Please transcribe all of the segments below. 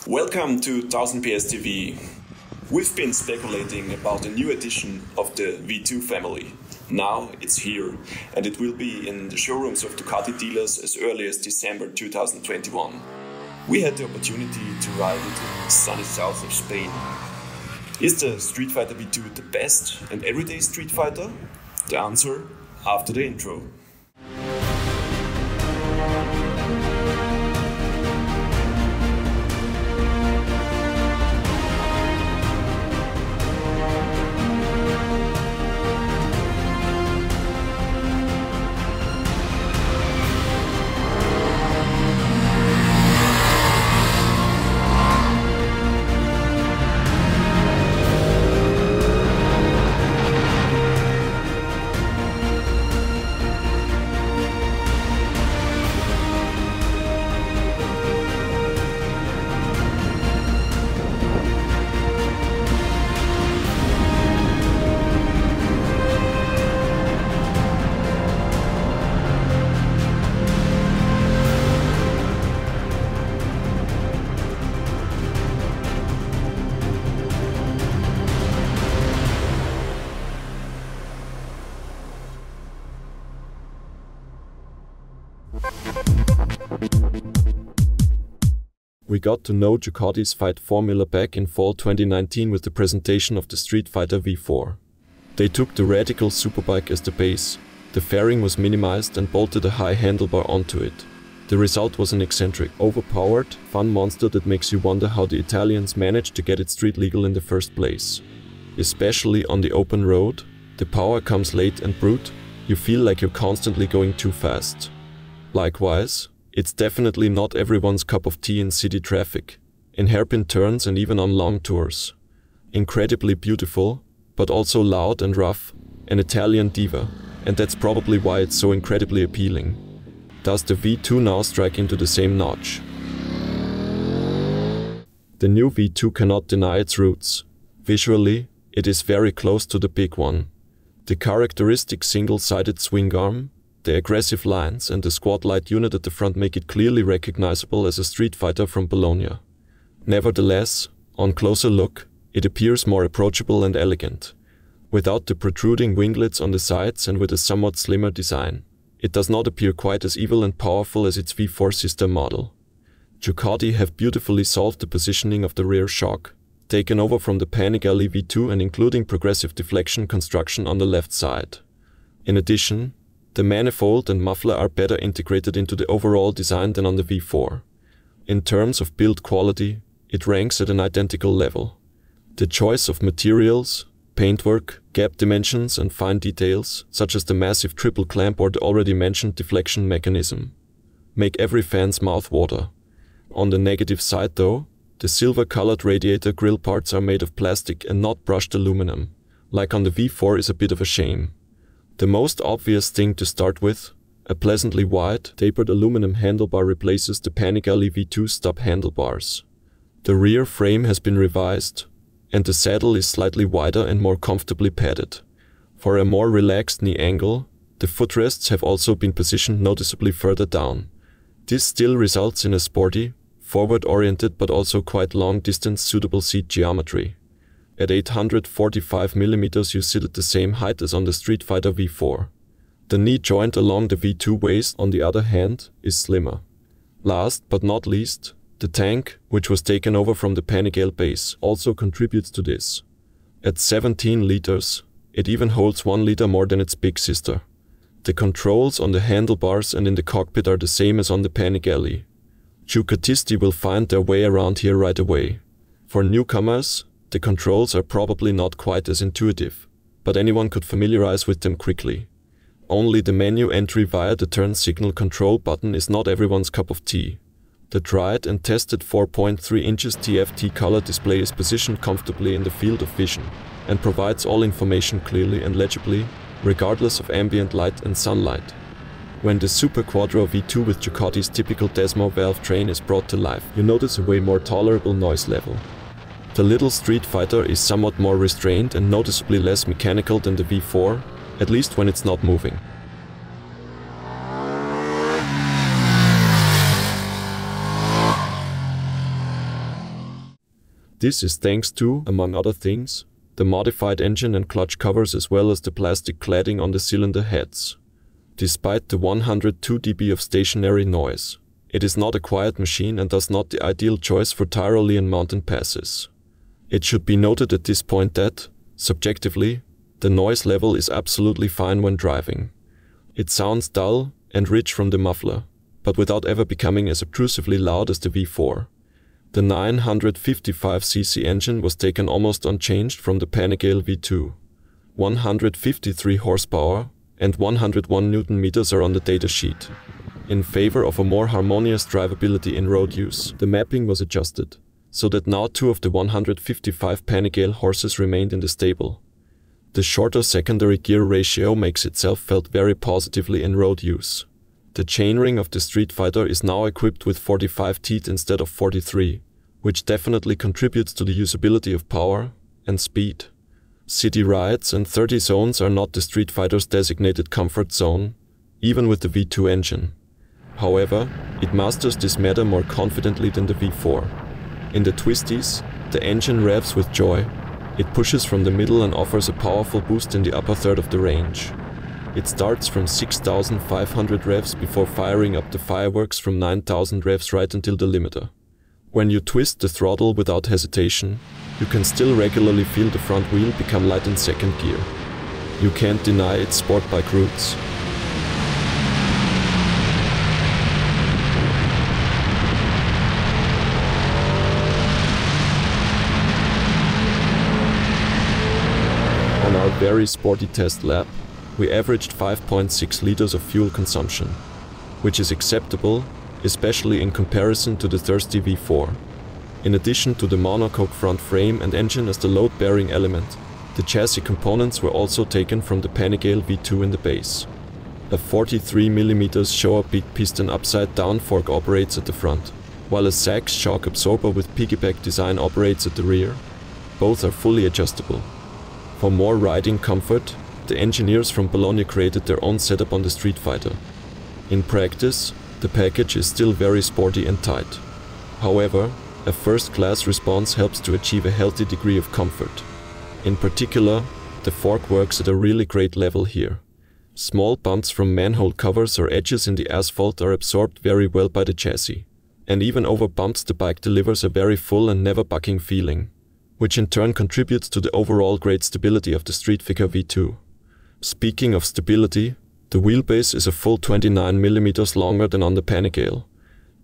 Welcome to 1000 PS TV. We've been speculating about a new edition of the V2 family. Now it's here, and it will be in the showrooms of Ducati dealers as early as December 2021. We had the opportunity to ride it in the sunny south of Spain. Is the Streetfighter V2 the best and everyday street fighter? The answer after the intro. We got to know Ducati's fight formula back in fall 2019 with the presentation of the Streetfighter V4. They took the radical superbike as the base, the fairing was minimized and bolted a high handlebar onto it. The result was an eccentric, overpowered, fun monster that makes you wonder how the Italians managed to get it street legal in the first place. Especially on the open road, the power comes late and brute, you feel like you're constantly going too fast. Likewise, it's definitely not everyone's cup of tea in city traffic, in hairpin turns and even on long tours. Incredibly beautiful, but also loud and rough, an Italian diva, and that's probably why it's so incredibly appealing. Does the V2 now strike into the same notch? The new V2 cannot deny its roots. Visually, it is very close to the big one. The characteristic single-sided swing arm, the aggressive lines and the squad light unit at the front make it clearly recognizable as a street fighter from Bologna. Nevertheless, on closer look, it appears more approachable and elegant. Without the protruding winglets on the sides and with a somewhat slimmer design, it does not appear quite as evil and powerful as its V4 sister model. Ducati have beautifully solved the positioning of the rear shock, taken over from the Panigale V2 and including progressive deflection construction on the left side. In addition, the manifold and muffler are better integrated into the overall design than on the V4. In terms of build quality, it ranks at an identical level. The choice of materials, paintwork, gap dimensions and fine details, such as the massive triple clamp or the already mentioned deflection mechanism, make every fan's mouth water. On the negative side though, the silver-colored radiator grille parts are made of plastic and not brushed aluminum, like on the V4 is a bit of a shame. The most obvious thing to start with, a pleasantly wide, tapered aluminum handlebar replaces the Panigale V2 stub handlebars. The rear frame has been revised, and the saddle is slightly wider and more comfortably padded. For a more relaxed knee angle, the footrests have also been positioned noticeably further down. This still results in a sporty, forward-oriented but also quite long-distance suitable seat geometry. At 845mm you sit at the same height as on the Streetfighter V4. The knee joint along the V2 waist, on the other hand, is slimmer. Last but not least, the tank, which was taken over from the Panigale base, also contributes to this. At 17 liters, it even holds 1 liter more than its big sister. The controls on the handlebars and in the cockpit are the same as on the Panigale. Ducatisti will find their way around here right away. For newcomers, the controls are probably not quite as intuitive, but anyone could familiarize with them quickly. Only the menu entry via the turn signal control button is not everyone's cup of tea. The tried and tested 4.3 inches TFT color display is positioned comfortably in the field of vision and provides all information clearly and legibly, regardless of ambient light and sunlight. When the Super Quattro V2 with Ducati's typical Desmo valve train is brought to life, you notice a way more tolerable noise level. The little Street Fighter is somewhat more restrained and noticeably less mechanical than the V4, at least when it's not moving. This is thanks to, among other things, the modified engine and clutch covers as well as the plastic cladding on the cylinder heads. Despite the 102 dB of stationary noise, it is not a quiet machine and thus not the ideal choice for Tyrolean mountain passes. It should be noted at this point that, subjectively, the noise level is absolutely fine when driving. It sounds dull and rich from the muffler, but without ever becoming as obtrusively loud as the V4. The 955cc engine was taken almost unchanged from the Panigale V2. 153 horsepower and 101 Nm are on the datasheet. In favor of a more harmonious drivability in road use, the mapping was adjusted, so that now 2 of the 155 Panigale horses remained in the stable. The shorter secondary gear ratio makes itself felt very positively in road use. The chainring of the Streetfighter is now equipped with 45 teeth instead of 43, which definitely contributes to the usability of power and speed. City rides and 30 zones are not the Streetfighter's designated comfort zone, even with the V2 engine. However, it masters this matter more confidently than the V4. In the twisties, the engine revs with joy. It pushes from the middle and offers a powerful boost in the upper third of the range. It starts from 6,500 revs before firing up the fireworks from 9,000 revs right until the limiter. When you twist the throttle without hesitation, you can still regularly feel the front wheel become light in second gear. You can't deny its sport bike roots. On our very sporty test lap, we averaged 5.6 liters of fuel consumption, which is acceptable, especially in comparison to the thirsty V4. In addition to the monocoque front frame and engine as the load-bearing element, the chassis components were also taken from the Panigale V2 in the base. A 43mm show-up piston upside-down fork operates at the front, while a Sachs shock absorber with piggyback design operates at the rear. Both are fully adjustable. For more riding comfort, the engineers from Bologna created their own setup on the Streetfighter. In practice, the package is still very sporty and tight. However, a first-class response helps to achieve a healthy degree of comfort. In particular, the fork works at a really great level here. Small bumps from manhole covers or edges in the asphalt are absorbed very well by the chassis, and even over bumps the bike delivers a very full and never bucking feeling, which in turn contributes to the overall great stability of the Streetfighter V2. Speaking of stability, the wheelbase is a full 29mm longer than on the Panigale.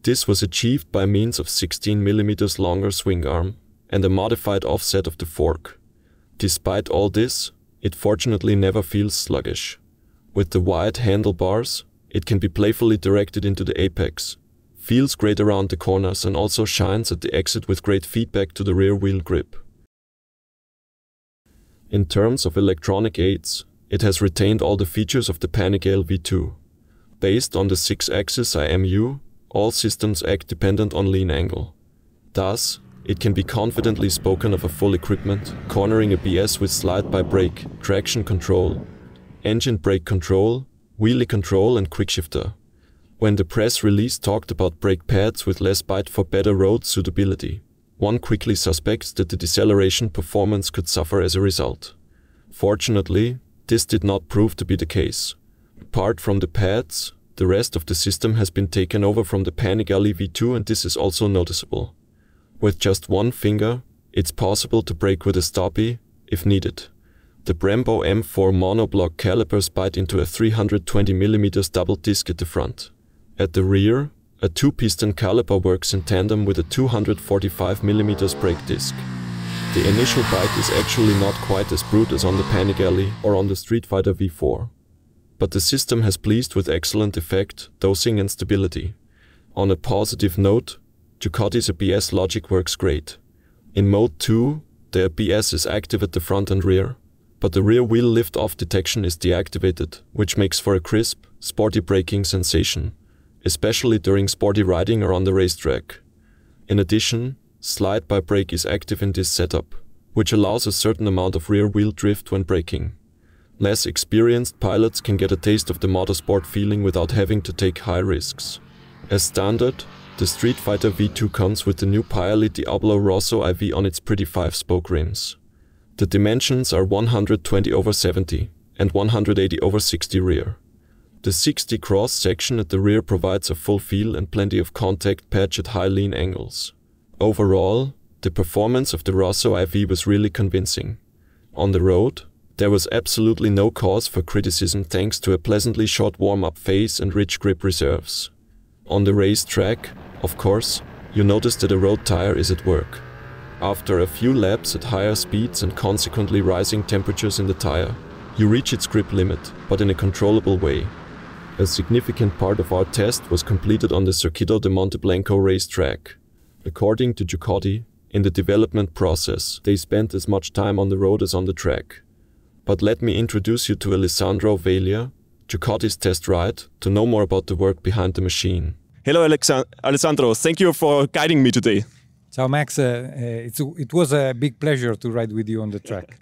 This was achieved by means of 16mm longer swing arm and a modified offset of the fork. Despite all this, it fortunately never feels sluggish. With the wide handlebars, it can be playfully directed into the apex, feels great around the corners and also shines at the exit with great feedback to the rear wheel grip. In terms of electronic aids, it has retained all the features of the Panigale V2. Based on the 6-axis IMU, all systems act dependent on lean angle. Thus, it can be confidently spoken of a full equipment, cornering ABS with slide-by-brake, traction control, engine brake control, wheelie control and quickshifter. When the press release talked about brake pads with less bite for better road suitability, one quickly suspects that the deceleration performance could suffer as a result. Fortunately, this did not prove to be the case. Apart from the pads, the rest of the system has been taken over from the Panigale V2 and this is also noticeable. With just one finger, it's possible to brake with a stoppie, if needed. The Brembo M4 monoblock calipers bite into a 320mm double disc at the front. At the rear, a 2-piston caliper works in tandem with a 245mm brake disc. The initial bite is actually not quite as brute as on the Panigale or on the Streetfighter V4. But the system has pleased with excellent effect, dosing and stability. On a positive note, Ducati's ABS logic works great. In Mode 2, the ABS is active at the front and rear, but the rear wheel lift-off detection is deactivated, which makes for a crisp, sporty braking sensation, especially during sporty riding or on the racetrack. In addition, slide-by-brake is active in this setup, which allows a certain amount of rear wheel drift when braking. Less experienced pilots can get a taste of the motorsport feeling without having to take high risks. As standard, The Streetfighter V2 comes with the new Pirelli Diablo Rosso IV on its pretty 5-spoke rims. The dimensions are 120/70 and 180/60 rear. The 60 cross section at the rear provides a full feel and plenty of contact patch at high lean angles. Overall, the performance of the Rosso IV was really convincing. On the road, there was absolutely no cause for criticism thanks to a pleasantly short warm-up phase and rich grip reserves. On the racetrack, of course, you notice that a road tire is at work. After a few laps at higher speeds and consequently rising temperatures in the tire, you reach its grip limit, but in a controllable way. A significant part of our test was completed on the Circuito de Monteblanco racetrack. According to Ducati, in the development process, they spent as much time on the road as on the track. But let me introduce you to Alessandro Velia, Ducati's test ride, to know more about the work behind the machine. Hello Alessandro, thank you for guiding me today. Ciao Max, it was a big pleasure to ride with you on the track.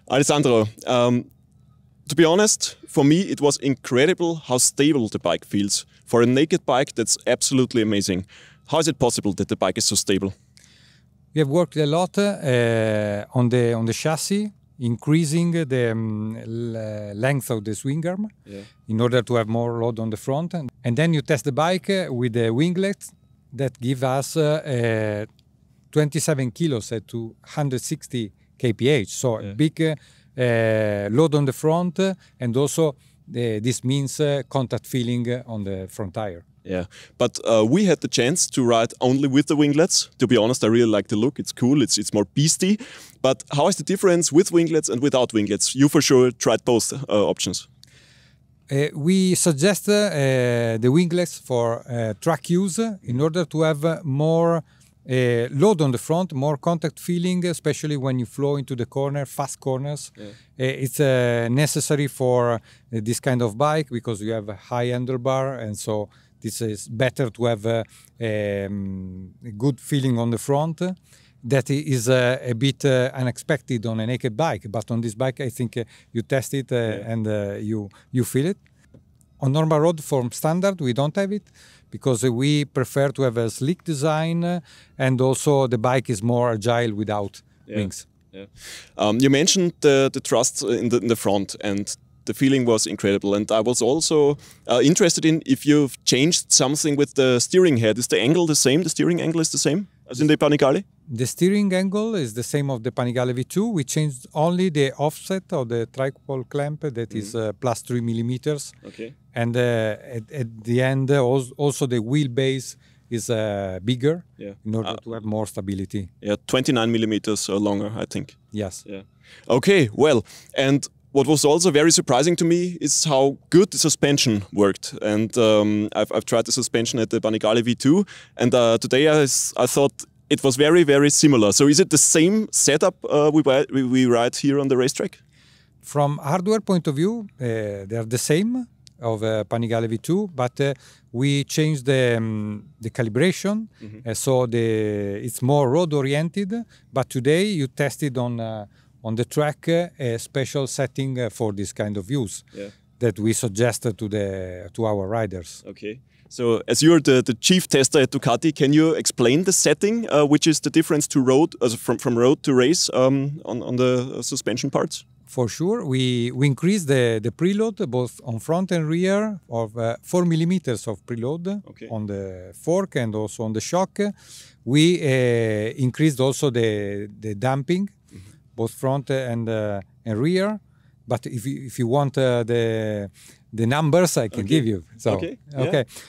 Alessandro, to be honest, for me it was incredible how stable the bike feels. For a naked bike, that's absolutely amazing. How is it possible that the bike is so stable? We have worked a lot on the chassis, increasing the length of the swing arm in order to have more load on the front. And then you test the bike with the winglets that give us 27 kilos at 260 kph. So a big load on the front, and also this means contact feeling on the front tire. Yeah, but we had the chance to ride only with the winglets. To be honest, I really like the look. It's cool, it's more beastie. But how is the difference with winglets and without winglets? You for sure tried both options. We suggest the winglets for track use in order to have more load on the front, more contact feeling, especially when you flow into the corner, fast corners. It's necessary for this kind of bike because you have a high handlebar, and so this is better to have a good feeling on the front. That is a bit unexpected on a naked bike, but on this bike I think you test it and you feel it. On normal road from standard we don't have it, because we prefer to have a sleek design, and also the bike is more agile without wings. You mentioned the thrust in the front, and the feeling was incredible. And I was also interested in if you've changed something with the steering head. Is the angle the same? The steering angle is the same as in the Panigale? The steering angle is the same of the Panigale V2. We changed only the offset of the tripole clamp that is plus 3 millimeters. Okay. And at the end, also the wheelbase is bigger in order to have more stability. Yeah, 29 millimeters longer, I think. Yes. Yeah. Okay, well, and what was also very surprising to me is how good the suspension worked. And I've tried the suspension at the Panigale V2, and today I thought it was very, very similar. So is it the same setup we ride here on the racetrack? From hardware point of view, they are the same of Panigale V2, but we changed the calibration, so it's more road oriented. But today you tested on the track a special setting for this kind of use that we suggested to our riders. Okay. So, as you're the chief tester at Ducati, can you explain the setting, which is the difference to road, from road to race on the suspension parts? For sure, we increased the preload both on front and rear of 4 millimeters of preload on the fork and also on the shock. We increased also the damping, both front and rear. But if you want the numbers, I can give you. So,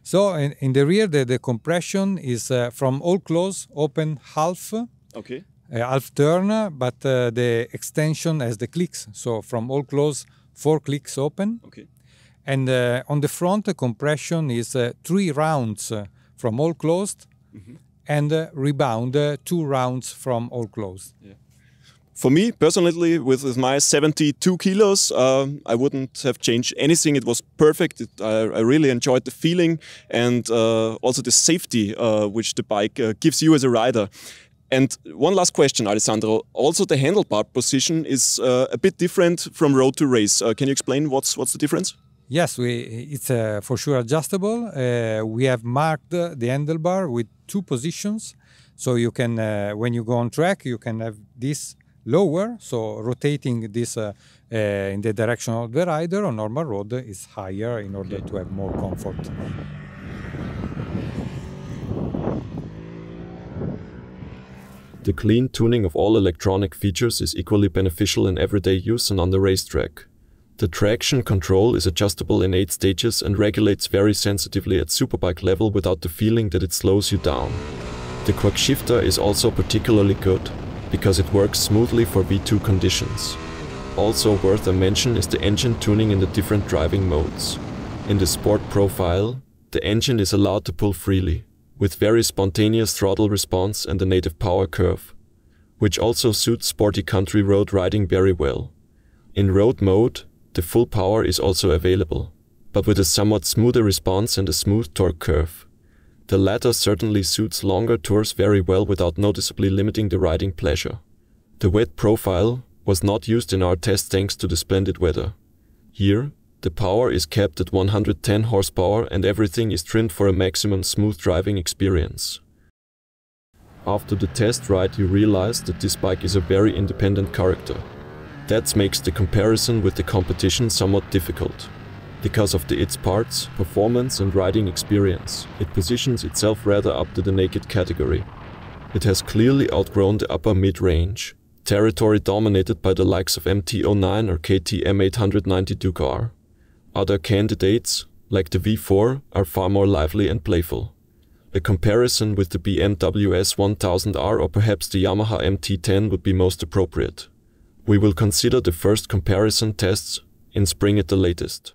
So in the rear, the compression is from all close, open half. Half turn, but the extension has the clicks. So from all close, 4 clicks open. And on the front, the compression is 3 rounds from all closed, and rebound 2 rounds from all closed. For me, personally, with my 72 kilos, I wouldn't have changed anything. It was perfect. I really enjoyed the feeling, and also the safety which the bike gives you as a rider. And one last question, Alessandro. Also, the handlebar position is a bit different from road to race. Can you explain what's the difference? Yes, it's for sure adjustable. We have marked the handlebar with 2 positions. So you can, when you go on track, you can have this lower, so rotating this in the direction of the rider. On normal road is higher in order to have more comfort. The clean tuning of all electronic features is equally beneficial in everyday use and on the racetrack. The traction control is adjustable in 8 stages and regulates very sensitively at superbike level without the feeling that it slows you down. The quick shifter is also particularly good, because it works smoothly for V2 conditions. Also worth a mention is the engine tuning in the different driving modes. In the sport profile, the engine is allowed to pull freely, with very spontaneous throttle response and a native power curve, which also suits sporty country road riding very well. In road mode, the full power is also available, but with a somewhat smoother response and a smooth torque curve. The latter certainly suits longer tours very well without noticeably limiting the riding pleasure. The wet profile was not used in our test thanks to the splendid weather. Here, the power is kept at 110 horsepower and everything is trimmed for a maximum smooth driving experience. After the test ride you realize that this bike is a very independent character. That makes the comparison with the competition somewhat difficult. Because of its parts, performance and riding experience, it positions itself rather up to the naked category. It has clearly outgrown the upper mid-range, territory dominated by the likes of MT-09 or KTM 890 Ducati. Other candidates, like the V4, are far more lively and playful. A comparison with the BMW S1000R or perhaps the Yamaha MT-10 would be most appropriate. We will consider the first comparison tests in spring at the latest.